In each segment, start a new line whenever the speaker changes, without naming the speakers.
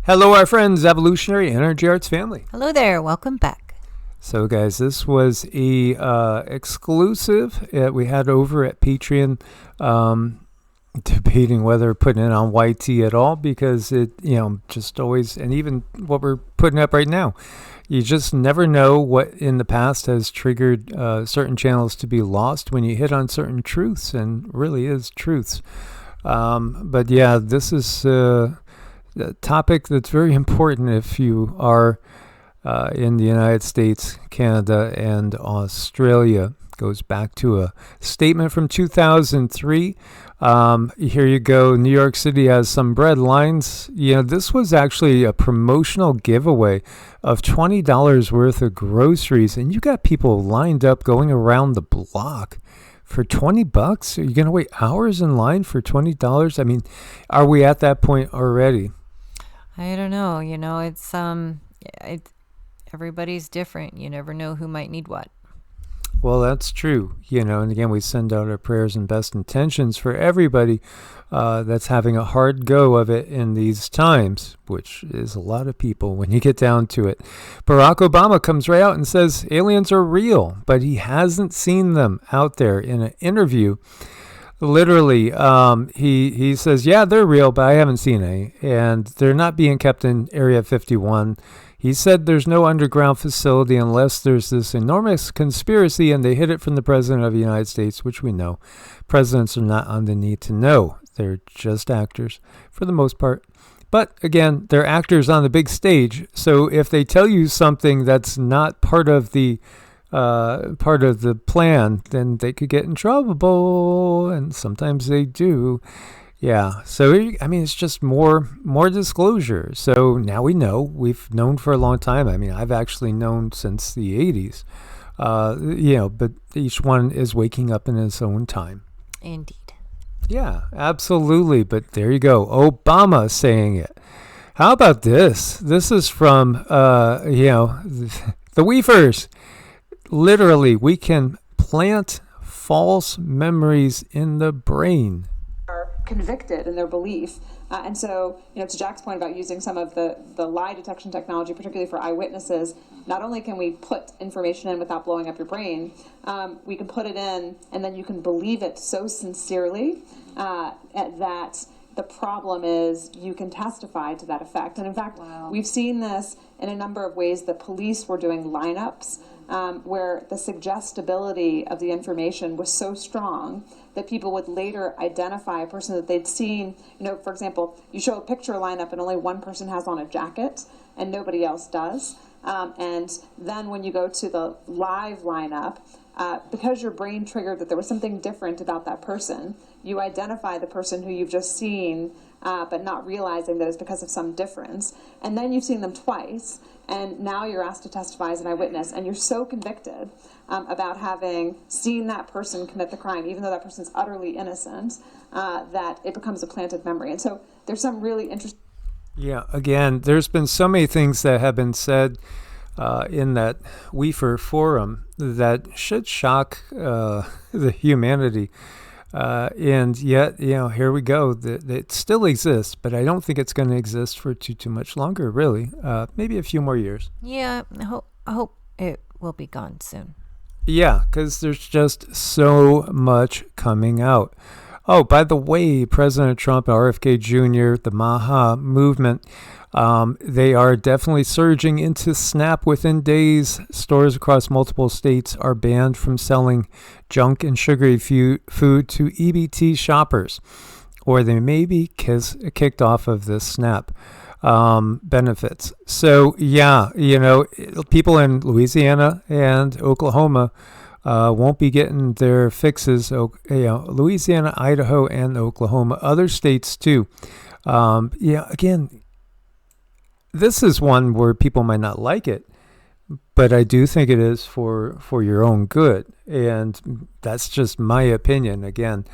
Hello, our friends, Evolutionary Energy Arts family.
Hello there. Welcome back.
So, guys, this was a exclusive we had over at Patreon, debating whether putting it on YT at all because it, just always, and even what we're putting up right now, you just never know what in the past has triggered certain channels to be lost when you hit on certain truths, and really is truths. But yeah, this is a topic that's very important if you are in the United States, Canada, and Australia. Goes back to a statement from 2003. Here you go. New York City has some bread lines. This was actually a promotional giveaway of $20 worth of groceries, and you got people lined up going around the block for $20. Are you going to wait hours in line for $20? I mean, are we at that point already?
I don't know. It's everybody's different. You never know who might need what.
Well, that's true. And again, we send out our prayers and best intentions for everybody that's having a hard go of it in these times, which is a lot of people when you get down to it. Barack Obama comes right out and says aliens are real, but he hasn't seen them out there in an interview. Literally, he says, yeah, they're real, but I haven't seen any, and they're not being kept in Area 51. He said there's no underground facility unless there's this enormous conspiracy and they hid it from the President of the United States, which we know. Presidents are not on the need to know. They're just actors for the most part. But again, they're actors on the big stage. So if they tell you something that's not part of the plan, then they could get in trouble, and sometimes they do. Yeah, so it's just more disclosure. So now we know. We've known for a long time. I've actually known since the 80s. But each one is waking up in its own time.
Indeed.
Yeah, absolutely. But there you go. Obama saying it. How about this? This is from the Weefers. Literally, we can plant false memories in the brain.
Are convicted in their belief. And so, to Jack's point about using some of the lie detection technology, particularly for eyewitnesses, not only can we put information in without blowing up your brain, we can put it in and then you can believe it so sincerely that the problem is you can testify to that effect. And in fact, We've seen this in a number of ways. The police were doing lineups where the suggestibility of the information was so strong that people would later identify a person that they'd seen. For example, you show a picture lineup and only one person has on a jacket and nobody else does. And then when you go to the live lineup, because your brain triggered that there was something different about that person, you identify the person who you've just seen, but not realizing that it's because of some difference. And then you've seen them twice, and now you're asked to testify as an eyewitness, and you're so convicted about having seen that person commit the crime, even though that person's utterly innocent, that it becomes a planted memory. And so there's some really interesting...
Yeah, again, there's been so many things that have been said in that Weefer forum that should shock the humanity. And yet, here we go. It still exists, but I don't think it's going to exist for too much longer, really. Maybe a few more years.
Yeah, I hope it will be gone soon.
Yeah, because there's just so much coming out. Oh, by the way, President Trump, RFK Jr., the MAHA movement, they are definitely surging into SNAP within days. Stores across multiple states are banned from selling junk and sugary food to EBT shoppers, or they may be kicked off of the SNAP benefits. So, yeah, people in Louisiana and Oklahoma won't be getting their fixes. Louisiana, Idaho, and Oklahoma. Other states, too. Again, this is one where people might not like it, but I do think it is for your own good. And that's just my opinion. Again,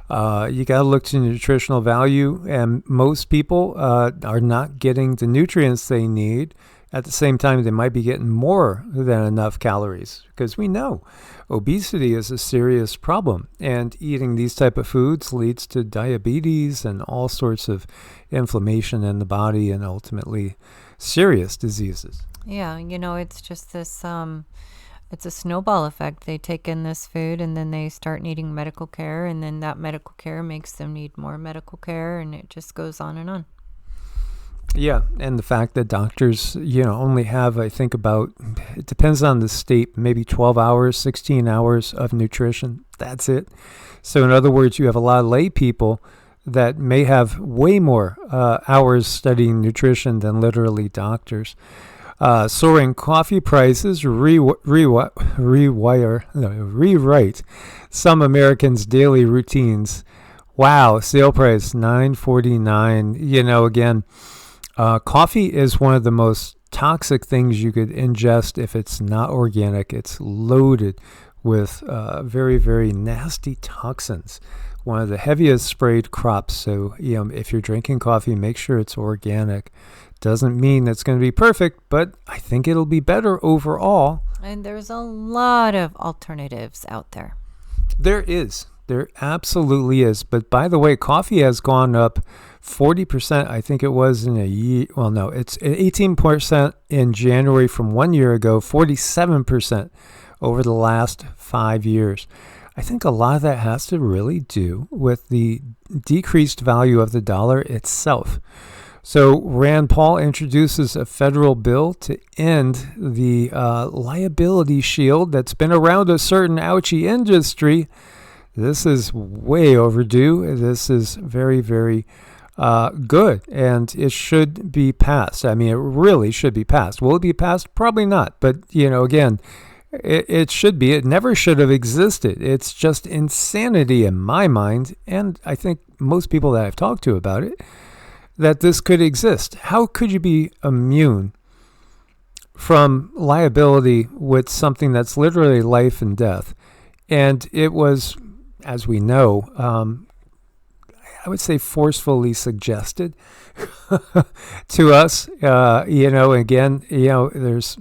you got to look to nutritional value, and most people are not getting the nutrients they need At the same time, they might be getting more than enough calories, because we know obesity is a serious problem, and eating these type of foods leads to diabetes and all sorts of inflammation in the body and ultimately serious diseases.
Yeah, it's just this it's a snowball effect. They take in this food and then they start needing medical care, and then that medical care makes them need more medical care, and it just goes on and on.
Yeah, and the fact that doctors, only have, I think it depends on the state, maybe 12 hours, 16 hours of nutrition. That's it. So in other words, you have a lot of lay people that may have way more hours studying nutrition than literally doctors. Soaring coffee prices rewrite some Americans' daily routines. Wow, sale price $9.49. Again, coffee is one of the most toxic things you could ingest if it's not organic. It's loaded with very, very nasty toxins. One of the heaviest sprayed crops. So, if you're drinking coffee, make sure it's organic. Doesn't mean it's going to be perfect, but I think it'll be better overall.
And there's a lot of alternatives out there.
There is. There absolutely is. But by the way, coffee has gone up 40%. I think it was in a year. Well, no, it's 18% in January from 1 year ago, 47% over the last 5 years. I think a lot of that has to really do with the decreased value of the dollar itself. So Rand Paul introduces a federal bill to end the liability shield that's been around a certain ouchie industry. This is way overdue. This is very, very good, and it should be passed. I mean, it really should be passed. Will it be passed? Probably not. But, again, it should be. It never should have existed. It's just insanity in my mind, and I think most people that I've talked to about it, that this could exist. How could you be immune from liability with something that's literally life and death? And it was, as we know, I would say forcefully suggested to us. Again, there's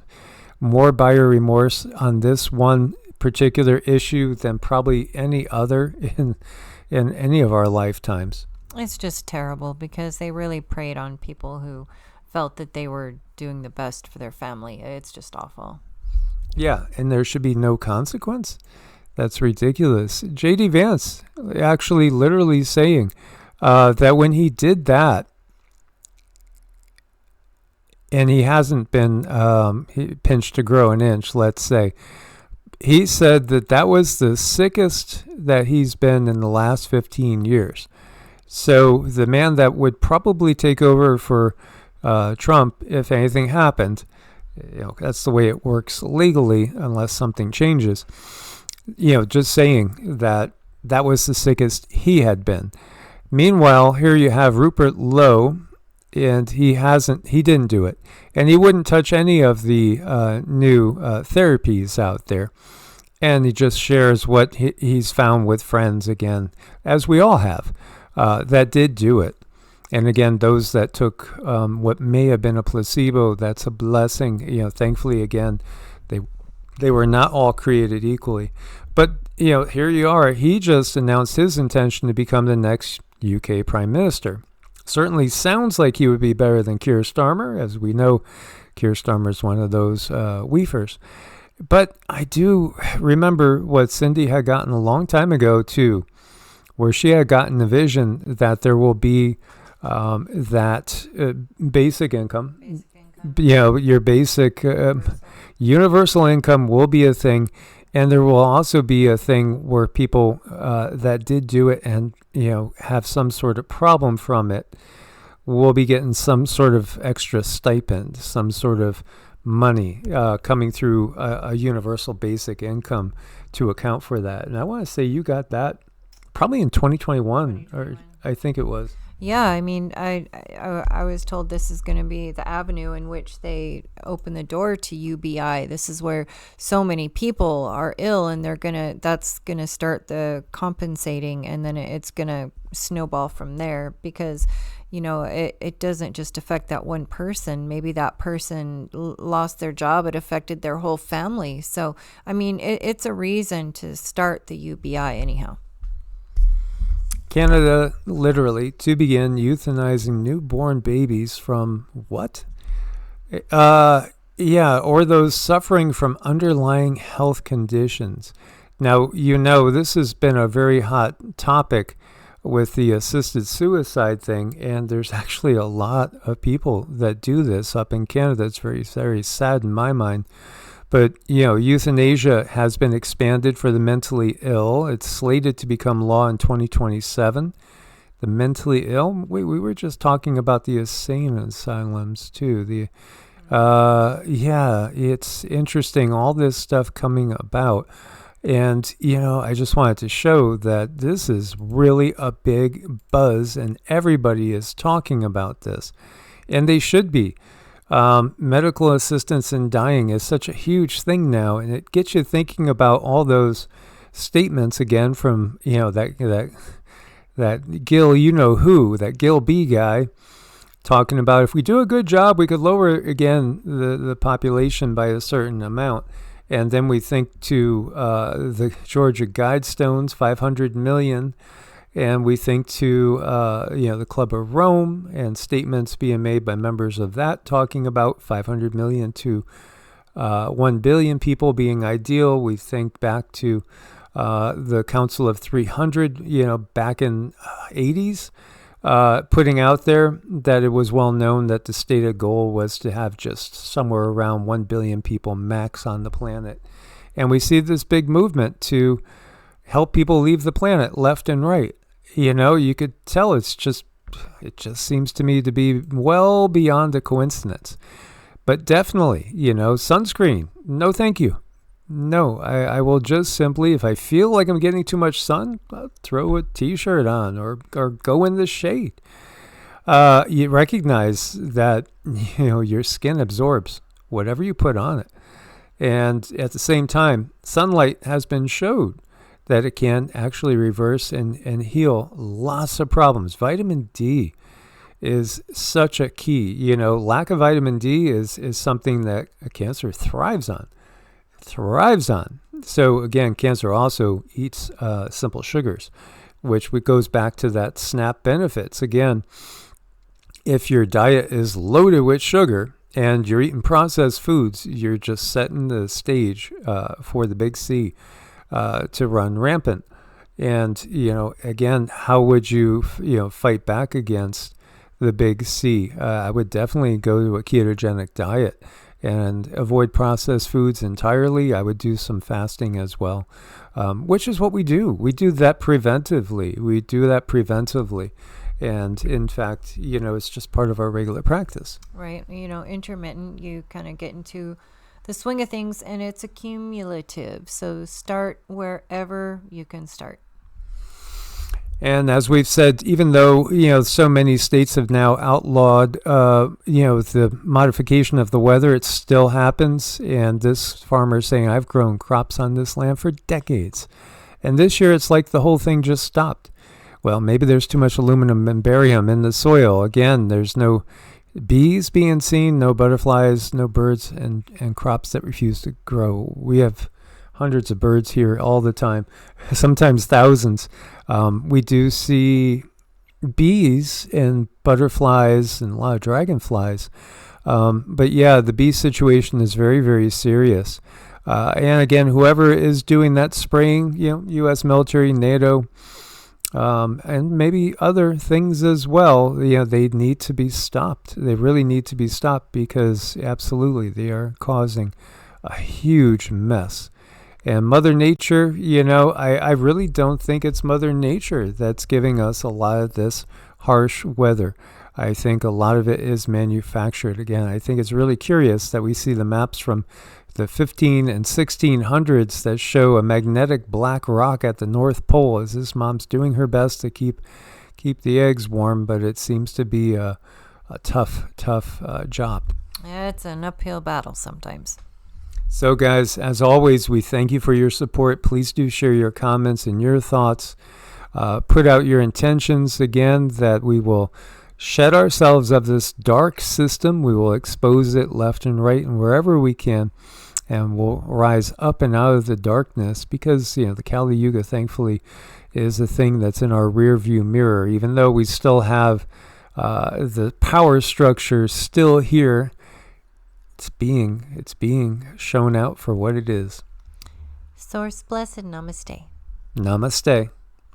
more buyer remorse on this one particular issue than probably any other in any of our lifetimes.
It's just terrible because they really preyed on people who felt that they were doing the best for their family. It's just awful.
Yeah, and there should be no consequence. That's ridiculous. J.D. Vance actually literally saying that when he did that, and he hasn't been pinched to grow an inch, let's say, he said that was the sickest that he's been in the last 15 years. So the man that would probably take over for Trump if anything happened, that's the way it works legally unless something changes. Just saying that was the sickest he had been. Meanwhile, here you have Rupert Lowe, and he didn't do it. And he wouldn't touch any of the new therapies out there. And he just shares what he's found with friends again, as we all have. That did do it. And again, those that took what may have been a placebo, that's a blessing. Thankfully, again, they were not all created equally. But, here you are. He just announced his intention to become the next UK Prime Minister. Certainly sounds like he would be better than Keir Starmer. As we know, Keir Starmer is one of those weefers. But I do remember what Cindy had gotten a long time ago, too, where she had gotten the vision that there will be that basic income. Your basic universal income will be a thing, and there will also be a thing where people that did do it and have some sort of problem from it will be getting some sort of extra stipend, some sort of money coming through a universal basic income to account for that. And I want to say you got that probably in 2021, or I think it was.
Yeah, I mean, I was told this is going to be the avenue in which they open the door to UBI. This is where so many people are ill, and that's gonna start the compensating, and then it's gonna snowball from there. Because, it doesn't just affect that one person. Maybe that person lost their job. It affected their whole family. So, I mean, it's a reason to start the UBI anyhow.
Canada, literally, to begin euthanizing newborn babies from what? Or those suffering from underlying health conditions. Now, this has been a very hot topic with the assisted suicide thing, and there's actually a lot of people that do this up in Canada. It's very, very sad in my mind. But, euthanasia has been expanded for the mentally ill. It's slated to become law in 2027. The mentally ill, we were just talking about the insane asylums too. It's interesting, all this stuff coming about. And, I just wanted to show that this is really a big buzz and everybody is talking about this. And they should be. Medical assistance in dying is such a huge thing now, and it gets you thinking about all those statements again from, that Gil, that Gil B guy, talking about if we do a good job, we could lower again the population by a certain amount. And then we think to the Georgia Guidestones, 500 million. And we think to, the Club of Rome and statements being made by members of that talking about 500 million to 1 billion people being ideal. We think back to the Council of 300, back in 80s, putting out there that it was well known that the stated goal was to have just somewhere around 1 billion people max on the planet. And we see this big movement to help people leave the planet left and right. You could tell it just seems to me to be well beyond a coincidence. But definitely, sunscreen, no thank you. No, I will just simply, if I feel like I'm getting too much sun, I'll throw a t-shirt on or go in the shade. You recognize that, your skin absorbs whatever you put on it. And at the same time, sunlight has been showed that it can actually reverse and heal lots of problems. Vitamin D is such a key. Lack of vitamin D is something that a cancer thrives on. So again, cancer also eats simple sugars, which goes back to that SNAP benefits. Again, if your diet is loaded with sugar and you're eating processed foods, you're just setting the stage for the big C to run rampant. And, again, how would you, fight back against the big C? I would definitely go to a ketogenic diet and avoid processed foods entirely. I would do some fasting as well, which is what we do. We do that preventively. And in fact, it's just part of our regular practice.
Right. Intermittent, you kind of get into the swing of things, and it's accumulative. So start wherever you can start.
And as we've said, even though, so many states have now outlawed, the modification of the weather, it still happens. And this farmer is saying, I've grown crops on this land for decades. And this year, it's like the whole thing just stopped. Well, maybe there's too much aluminum and barium in the soil. Again, there's no bees being seen, no butterflies, no birds, and crops that refuse to grow. We have hundreds of birds here all the time, sometimes thousands. We do see bees and butterflies and a lot of dragonflies. But yeah, the bee situation is very, very serious. And again, whoever is doing that spraying, U.S. military, NATO, and maybe other things as well, they need to be stopped. They really need to be stopped because absolutely they are causing a huge mess. And Mother Nature, I really don't think it's Mother Nature that's giving us a lot of this harsh weather. I think a lot of it is manufactured. Again, I think it's really curious that we see the maps from the 15 and 1600s that show a magnetic black rock at the North Pole as this mom's doing her best to keep the eggs warm, but it seems to be a tough job.
It's an uphill battle sometimes.
So guys, as always, we thank you for your support. Please do share your comments and your thoughts. Put out your intentions again, that we will shed ourselves of this dark system. We will expose it left and right and wherever we can, and we'll rise up and out of the darkness, because the Kali Yuga, thankfully, is a thing that's in our rear view mirror. Even though we still have the power structure still here, it's being shown out for what it is.
Source blessed. Namaste.
Namaste.